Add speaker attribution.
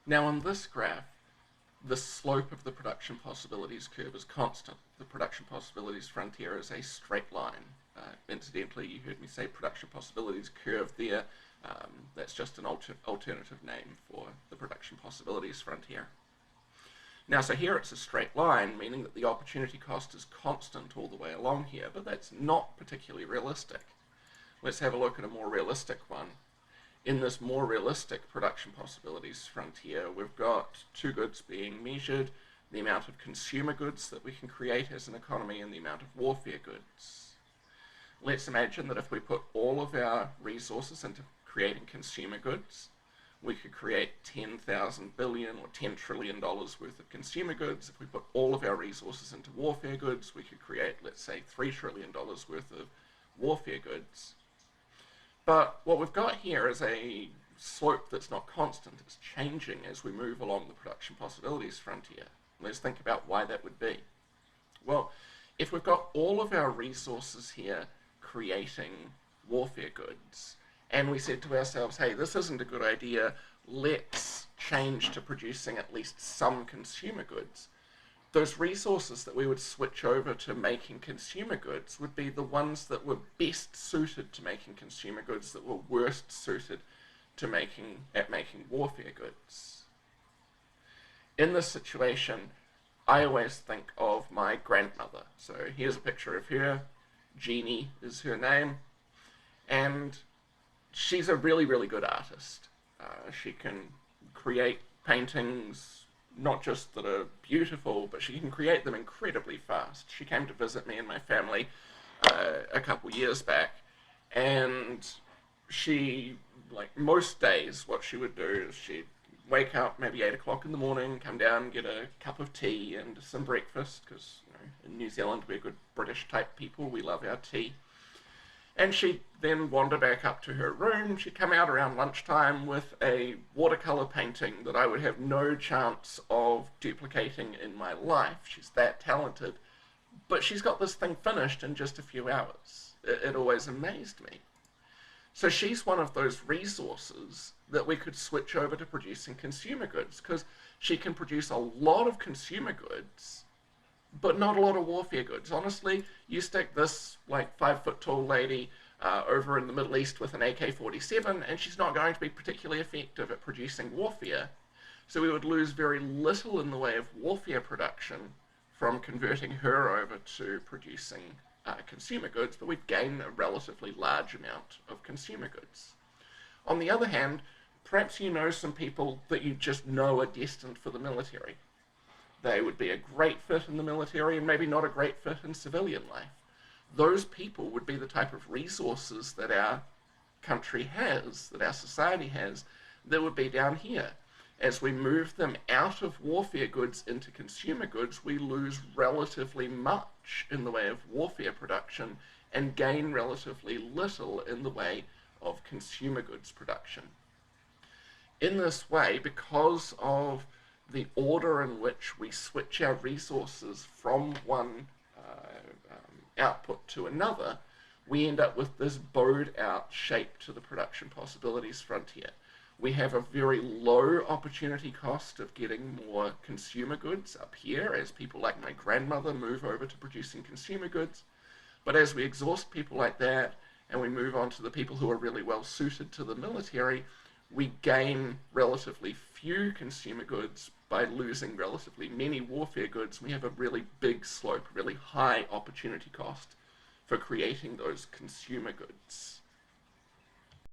Speaker 1: Now on this graph, the slope of the production possibilities curve is constant. The production possibilities frontier is a straight line. Incidentally, you heard me say production possibilities curve there. That's just an alternative name for the production possibilities frontier. Now, so here it's a straight line, meaning that the opportunity cost is constant all the way along here, but that's not particularly realistic. Let's have a look at a more realistic one. In this more realistic production possibilities frontier, we've got two goods being measured, the amount of consumer goods that we can create as an economy and the amount of warfare goods. Let's imagine that if we put all of our resources into creating consumer goods, we could create 10,000 billion or $10 trillion worth of consumer goods. If we put all of our resources into warfare goods, we could create, let's say, $3 trillion worth of warfare goods. But what we've got here is a slope that's not constant. It's changing as we move along the production possibilities frontier. Let's think about why that would be. Well, if we've got all of our resources here creating warfare goods, and we said to ourselves, hey, this isn't a good idea, let's change to producing at least some consumer goods, those resources that we would switch over to making consumer goods would be the ones that were best suited to making consumer goods, that were worst suited to making warfare goods. In this situation, I always think of my grandmother. So here's a picture of her. Jeannie is her name, and she's a really, really good artist. She can create paintings, not just that are beautiful, but she can create them incredibly fast. She came to visit me and my family a couple years back, and she, like most days, what she would do is she'd wake up maybe 8 o'clock in the morning, come down, get a cup of tea and some breakfast, because in New Zealand we're good British type people, we love our tea. And she'd then wander back up to her room. She'd come out around lunchtime with a watercolor painting that I would have no chance of duplicating in my life. She's that talented. But she's got this thing finished in just a few hours. It always amazed me. So she's one of those resources that we could switch over to producing consumer goods, because she can produce a lot of consumer goods, but not a lot of warfare goods. Honestly, you stick this like 5-foot-tall lady over in the Middle East with an AK-47, and she's not going to be particularly effective at producing warfare. So we would lose very little in the way of warfare production from converting her over to producing consumer goods, but we'd gain a relatively large amount of consumer goods. On the other hand, perhaps you know some people that you just know are destined for the military. They would be a great fit in the military and maybe not a great fit in civilian life. Those people would be the type of resources that our country has, that our society has, that would be down here. As we move them out of warfare goods into consumer goods, we lose relatively much in the way of warfare production and gain relatively little in the way of consumer goods production. In this way, because of the order in which we switch our resources from one output to another, we end up with this bowed out shape to the production possibilities frontier. We have a very low opportunity cost of getting more consumer goods up here as people like my grandmother move over to producing consumer goods. But as we exhaust people like that and we move on to the people who are really well suited to the military, we gain relatively few consumer goods by losing relatively many warfare goods. We have a really big slope, really high opportunity cost for creating those consumer goods.